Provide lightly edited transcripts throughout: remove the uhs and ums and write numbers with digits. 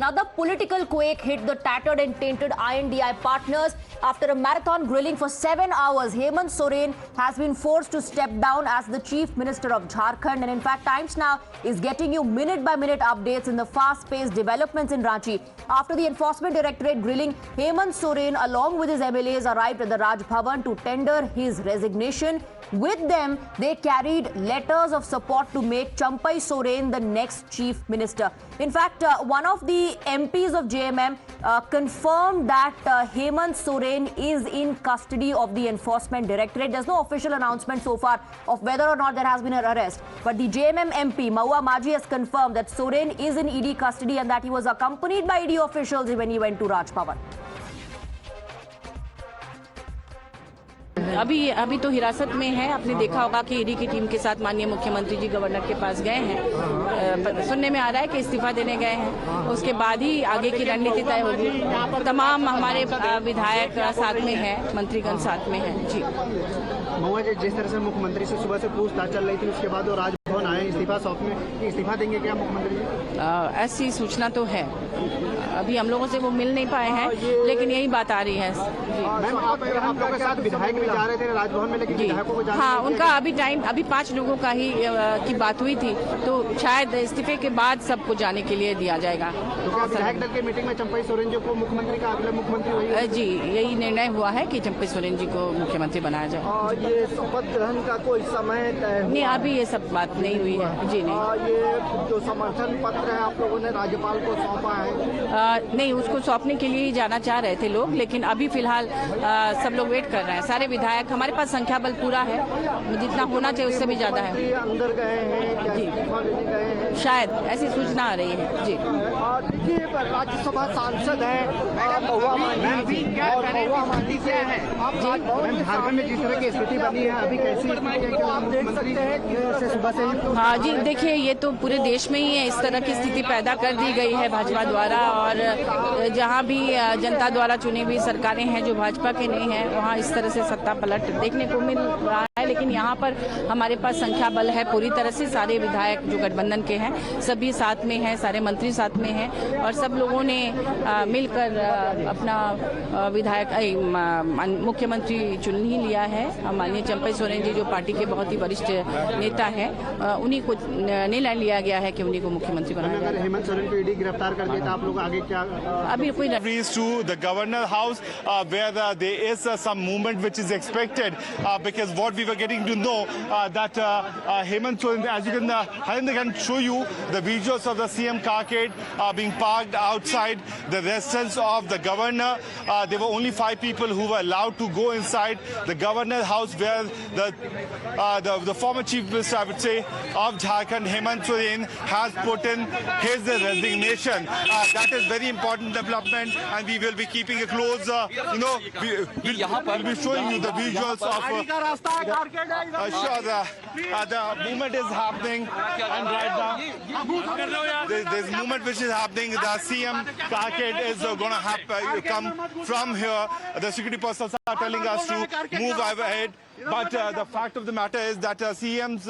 Another political quake hit the tattered and tainted INDI partners. After a marathon grilling for 7 hours, Hemant Soren has been forced to step down as the Chief Minister of Jharkhand. And in fact, Times Now is getting you minute-by-minute updates in the fast-paced developments in Ranchi. After the Enforcement Directorate grilling, Hemant Soren, along with his MLAs, arrived at the Raj Bhavan to tender his resignation. With them, they carried letters of support to make Champai Soren the next Chief Minister. In fact, one of the MPs of JMM confirmed that Hemant Soren is in custody of the Enforcement Directorate. There's no official announcement so far of whether or not there has been an arrest. But the JMM MP Mahua Majhi has confirmed that Soren is in ED custody and that he was accompanied by ED officials when he went to Raj Bhavan. अभी तो हिरासत में है। आपने देखा होगा कि ED की टीम के साथ माननीय मुख्यमंत्री जी गवर्नर के पास गए हैं। सुनने में आ रहा है कि इस्तीफा देने गए हैं। उसके बाद ही आगे की रणनीति तय होगी। तमाम हमारे विधायक साथ में हैं, मंत्रीगण साथ में हैं। जी महुआ जी, जिस तरह से मुख्यमंत्री से सुबह से पूछताछ चल रही थी, उसके बाद वो राजभवन आए इस्तीफा सौंपने, इस्तीफा देंगे क्या मुख्यमंत्री जी? ऐसी सूचना तो है। अभी हम लोगों से वो मिल नहीं पाए हैं, लेकिन यही बात आ रही है। मैम, आप लोगों के साथ विधायक भी जा रहे थे राजभवन में, लेकिन विधायकों को जाने हाँ, उनका अभी 5 लोगों का ही की बात हुई थी, तो शायद इस्तीफे के बाद सबको जाने के लिए दिया जाएगा। तो क्या विधायक दल की मीटिंग में चंपई सोरेन जी को मुख्यमंत्री का अगला मुख्यमंत्री हुई? जी, यही निर्णय हुआ है कि चंपई सोरेन जी को मुख्यमंत्री बनाया जाए। और ये शपथ ग्रहण का कोई समय तय नहीं, अभी ये सब बात नहीं हुई है। जी नहीं। ये जो समर्थन पत्र है आप लोगों ने राज्यपाल को सौंपा है? नहीं, उसको सौंपने के लिए ही जाना चाह रहे थे लोग, लेकिन अभी फिलहाल सब लोग वेट कर रहे हैं। सारे विधायक, हमारे पास संख्या बल पूरा है, जितना होना चाहिए उससे भी ज्यादा है। अंदर गए हैं जी, गए हैं, शायद ऐसी सूचना आ रही है। जी, देखिए राज्यसभा सांसद है महुआ मांझी, और महुआ मांझी से है आप झारखंड में जिस तरह की स्थिति बनी है, अभी कैसी आप देख सकते हैं से सुबह से ही। हाँ जी, देखिए ये तो पूरे देश में ही है, इस तरह की स्थिति पैदा कर दी गई है भाजपा द्वारा। और जहाँ भी जनता द्वारा चुनी हुई सरकारें हैं जो भाजपा के नहीं हैं, वहाँ इस तरह से सत्ता पलट देखने को मिल रहा है। लेकिन यहाँ पर हमारे पास संख्या बल है पूरी तरह से। सारे विधायक जो गठबंधन के हैं सभी साथ में हैं, सारे मंत्री साथ में हैं, और सब लोगों ने मिलकर अपना विधायक मुख्यमंत्री चुन ही लिया है। माननीय चंपई सोरेन जी जो पार्टी के बहुत ही वरिष्ठ नेता हैं, उन्हीं को निर्णय लिया गया है कि उन्हीं को मुख्यमंत्री बनाया जाए। अगर हेमंत सोरेन को ईडी गिरफ्तार कर दिया तो आप लोग आगे क्या? अभी कोई to the governor house where there is some movement which is expected because what we were getting to know that Hemant Soren, as you can Harinder can show you the visuals of the CM carcade being parked outside the residence of the governor. There were only 5 people who were allowed to go inside the governor house where the former Chief Minister, I would say, of Jharkhand, Hemant Soren, has put in his resignation. That is very important development, and we will be keeping a close, we'll be showing you the visuals of the movement is happening, and right now there's movement which is happening. The CM carcade is going to come from here. The security personnel are telling us to move ahead. But the fact of the matter is that CM's,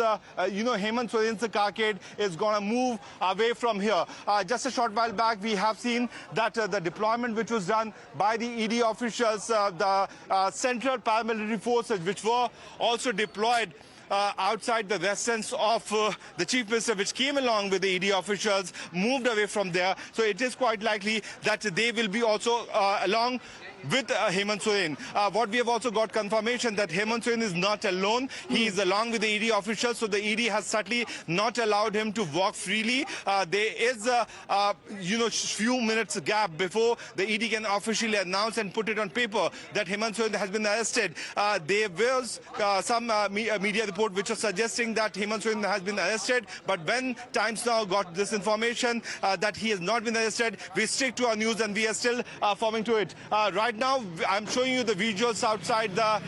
Hemant Soren's carcade is going to move away from here. Just a short while back, we have seen that the deployment which was done by the ED officials, the central paramilitary forces which were also deployed outside the residence of the Chief Minister, which came along with the ED officials, moved away from there. So it is quite likely that they will be also along with Hemant Soren. What we have also got confirmation that Hemant Soren is not alone. He is along with the ED officials, so the ED has certainly not allowed him to walk freely. There is a few minutes gap before the ED can officially announce and put it on paper that Hemant Soren has been arrested. There was some media report which was suggesting that Hemant Soren has been arrested, but when Times Now got this information that he has not been arrested, we stick to our news and we are still forming to it. Right now, I'm showing you the visuals outside the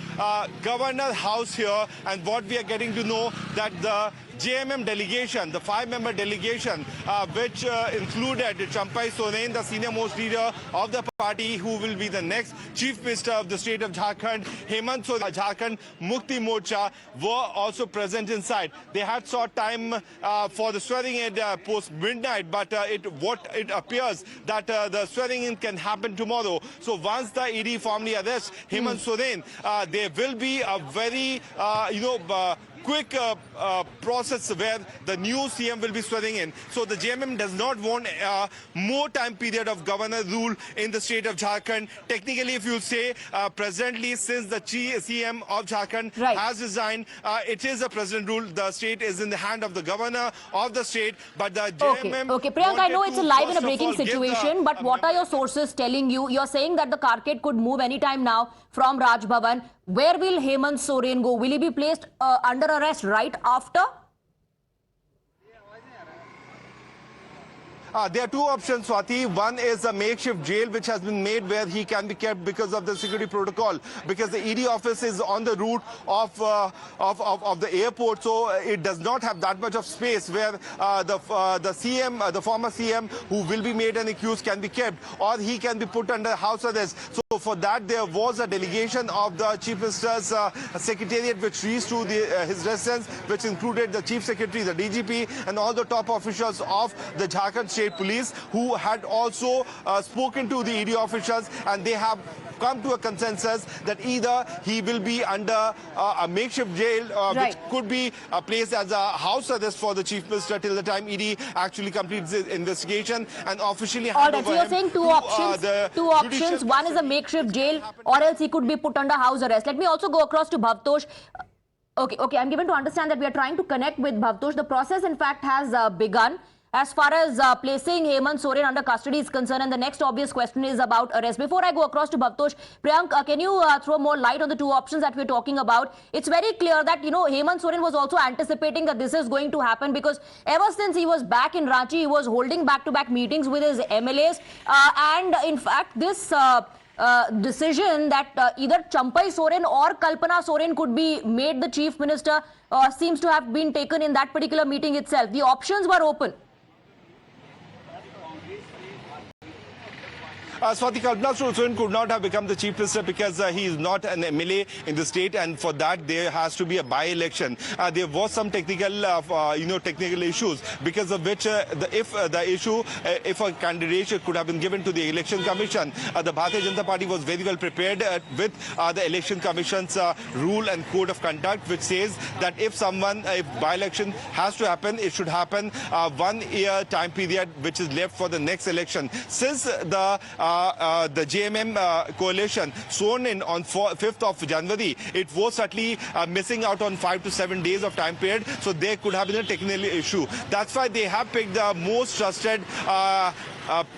governor house here, and what we are getting to know that the JMM delegation, the 5-member delegation, which included Champai Soren, the senior most leader of the party, who will be the next Chief Minister of the state of Jharkhand, Hemant Soren, Jharkhand Mukti Morcha, were also present inside. They had sought time for the swearing in post midnight, but it appears that the swearing in can happen tomorrow. So once the ED formally arrests Hemant Soren, there will be a very quick process where the new CM will be swearing in. So the JMM does not want more time period of governor rule in the state of Jharkhand. Technically, if you say presently, since the CM of Jharkhand has resigned, it is a president rule. The state is in the hand of the governor of the state, but the JMM... Okay, Priyank, I know it's a live and a breaking situation, but what are your sources telling you? You're saying that the carpet could move anytime now from Raj Bhavan. Where will Hemant Soren go? Will he be placed under arrest right after? There are two options, Swati. One is a makeshift jail which has been made where he can be kept because of the security protocol, because the ED office is on the route of the airport, so it does not have that much of space where the CM, the former CM who will be made an accused, can be kept, or he can be put under house arrest. So for that, there was a delegation of the Chief Minister's Secretariat which reached to his residence, which included the Chief Secretary, the DGP, and all the top officials of the Jharkhand State Police, who had also spoken to the ED officials, and they have come to a consensus that either he will be under a makeshift jail, which could be placed as a house arrest for the Chief Minister till the time ED actually completes the investigation and officially hand over. So you're saying two options. One is a makeshift jail, or else he could be put under house arrest. Let me also go across to Bhavtosh. Okay, I'm given to understand that we are trying to connect with Bhavtosh. The process, in fact, has begun as far as placing Hemant Soren under custody is concerned, and the next obvious question is about arrest. Before I go across to Bhavtosh, Priyank, can you throw more light on the two options that we're talking about? It's very clear that, Hemant Soren was also anticipating that this is going to happen, because ever since he was back in Ranchi, he was holding back-to-back meetings with his MLAs, and in fact, this decision that either Champai Soren or Kalpana Soren could be made the Chief Minister seems to have been taken in that particular meeting itself. The options were open. Swati, Kalpana Soren could not have become the Chief Minister because he is not an MLA in the state, and for that there has to be a by-election. There was some technical issues, because of which if a candidate could have been given to the Election Commission, the Bharatiya Janata Party was very well prepared with the Election Commission's rule and code of conduct, which says that if by-election has to happen, it should happen 1 year time period which is left for the next election. Since the JMM coalition sworn in on 5th of January, it was certainly missing out on 5 to 7 days of time period, so there could have been a technical issue. That's why they have picked the most trusted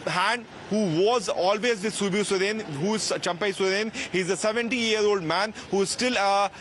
hand, who was always with Subir Soren, who is Champai Soren. He's a 70-year-old man who is still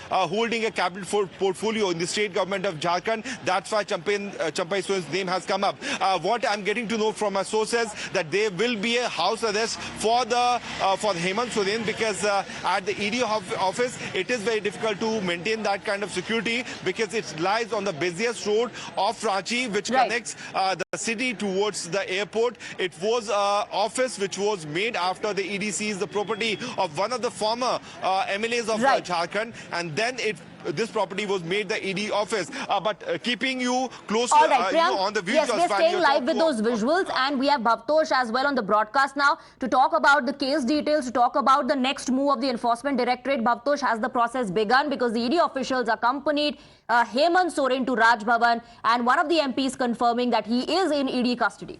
holding a cabinet portfolio in the state government of Jharkhand. That's why Champai Soren's name has come up. What I'm getting to know from my sources, that there will be a house arrest for Hemant Soren, because at the ED office, it is very difficult to maintain that kind of security, because it lies on the busiest road of Ranchi, which connects the city towards the airport. It was office which was made after the ED seized the property of one of the former MLAs of Jharkhand, and then this property was made the ED office. But keeping you close on the visuals. Yes, we are staying live with those visuals, and we have Bhavtosh as well on the broadcast now to talk about the case details, to talk about the next move of the Enforcement Directorate. Bhavtosh, has the process begun? Because the ED officials accompanied Hemant Soren to Raj Bhavan, and one of the MPs confirming that he is in ED custody.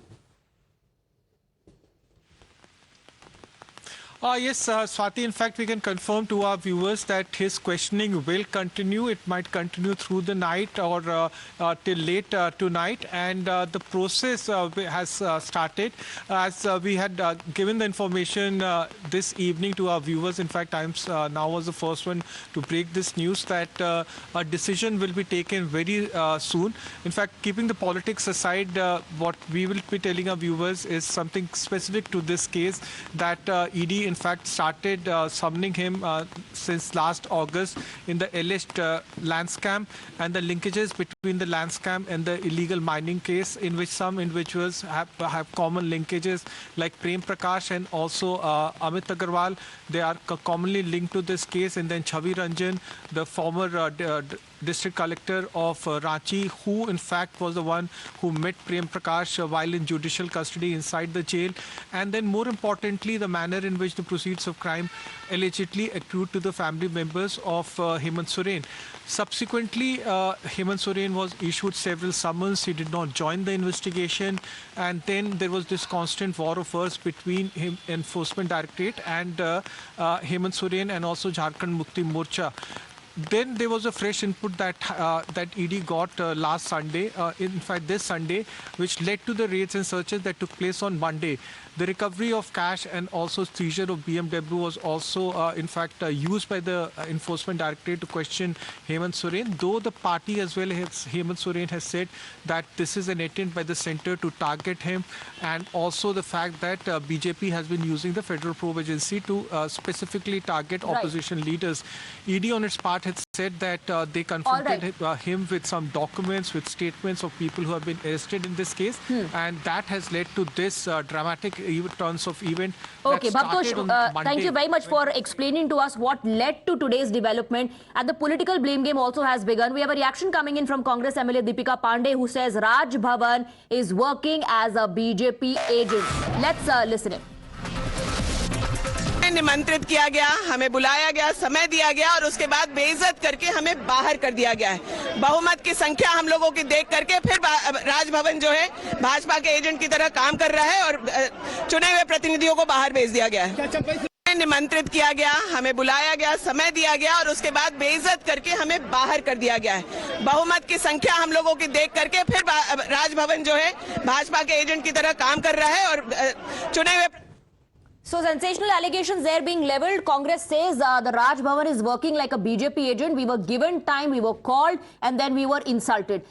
Yes, Swati, in fact, we can confirm to our viewers that his questioning will continue. It might continue through the night or till late tonight. And the process has started. As we had given the information this evening to our viewers, in fact, Times Now was the first one to break this news, that a decision will be taken very soon. In fact, keeping the politics aside, what we will be telling our viewers is something specific to this case, that ED in fact started summoning him since last August in the alleged land scam and the linkages between the land scam and the illegal mining case, in which some individuals have common linkages like Prem Prakash and also Amit Agarwal. They are commonly linked to this case. And then Chavi Ranjan, the former district collector of Ranchi, who in fact was the one who met Prem Prakash while in judicial custody inside the jail. And then more importantly, the manner in which the proceeds of crime allegedly accrued to the family members of Hemant Soren. Subsequently, Hemant Soren was issued several summons. He did not join the investigation. And then there was this constant war of words between Enforcement Directorate and Hemant Soren and also Jharkhand Mukti Morcha. Then there was a fresh input that ED got last Sunday, in fact this Sunday, which led to the raids and searches that took place on Monday. The recovery of cash and also seizure of BMW was also, in fact, used by the Enforcement Directorate to question Hemant Soren, though the party as well as Hemant Soren has said that this is an attempt by the centre to target him, and also the fact that BJP has been using the Federal Probe Agency to specifically target opposition leaders. ED on its part had said that they confronted him with some documents, with statements of people who have been arrested in this case, and that has led to this dramatic turns of event. Okay, Bhavtosh, thank you very much for explaining to us what led to today's development. And the political blame game also has begun. We have a reaction coming in from Congress MLA Deepika Pandey, who says Raj Bhavan is working as a BJP agent. Let's listen in. निमंत्रित किया गया, हमें बुलाया गया, समय दिया गया और उसके बाद बेइज्जत करके हमें बाहर कर दिया गया है। बहुमत की संख्या हम लोगों की देख करके फिर राजभवन जो है भाजपा के एजेंट की तरह काम कर रहा है और चुने हुए प्रतिनिधियों को बाहर भेज दिया गया है। निमंत्रित किया गया, हमें बुलाया गया, समय दिया गया और उसके बाद बेइज्जत करके हमें बाहर कर दिया गया है। बहुमत की संख्या हम लोगों की देख करके फिर राजभवन जो है भाजपा के एजेंट की तरह काम कर रहा है और चुने हुए So sensational allegations there being leveled. Congress says the Raj Bhavan is working like a BJP agent. We were given time, we were called, and then we were insulted.